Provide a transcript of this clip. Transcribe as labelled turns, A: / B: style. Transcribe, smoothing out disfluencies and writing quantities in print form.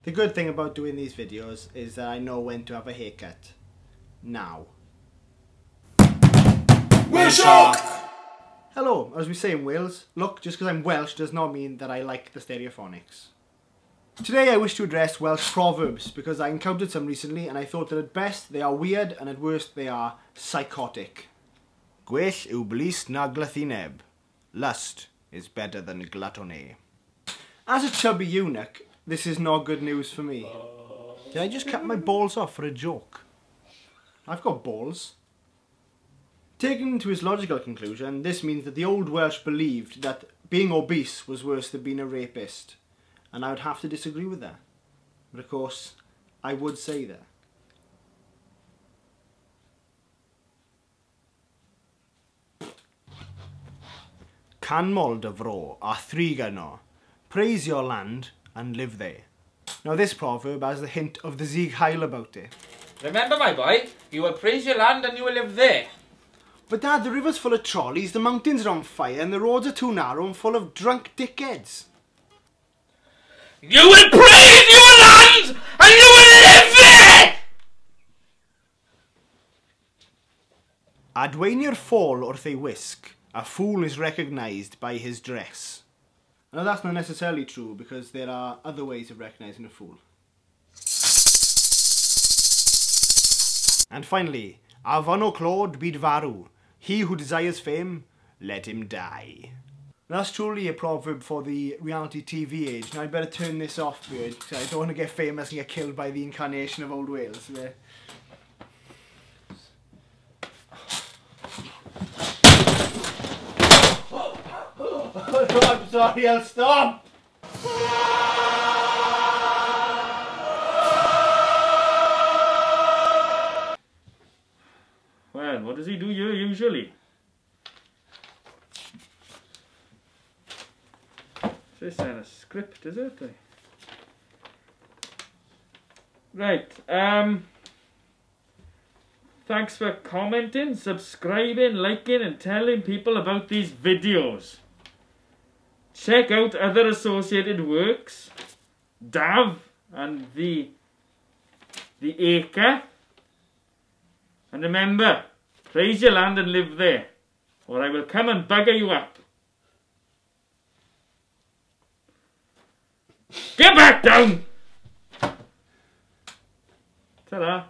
A: The good thing about doing these videos is that I know when to have a haircut. Now.
B: Welsh Shock!
A: Hello, as we say in Wales, look, just because I'm Welsh does not mean that I like the stereophonics. Today I wish to address Welsh proverbs because I encountered some recently and I thought that at best they are weird and at worst they are psychotic. Gwell yw blist na glythineb. Lust is better than gluttony. As a chubby eunuch, this is not good news for me. Did I just cut my balls off for a joke? I've got balls. Taken to its logical conclusion, this means that the old Welsh believed that being obese was worse than being a rapist. And I would have to disagree with that. But of course, I would say that. Canmol dy fro a thriganno. Praise your land and live there. Now this proverb has the hint of the Sieg Heil about it.
B: Remember, my boy, you will praise your land and you will live there.
A: But Dad, the river's full of trolleys, the mountains are on fire and the roads are too narrow and full of drunk dickheads.
B: You will praise your land and you will live there!
A: Adwaenir fall wrth ei wisg, a fool is recognised by his dress. Now that's not necessarily true because there are other ways of recognising a fool. And finally, Afon o clod byd farw, he who desires fame, let him die. That's truly a proverb for the reality TV age. Now I'd better turn this off, Bird, because I don't want to get famous and get killed by the incarnation of Old Wales. I'm sorry, I'll stop!
C: Well, what does he do here usually? This ain't a script, is it? Right, thanks for commenting, subscribing, liking and telling people about these videos. Check out other associated works, Dav and the Acre. And remember, praise your land and live there, or I will come and bugger you up. Get back down! Ta-da!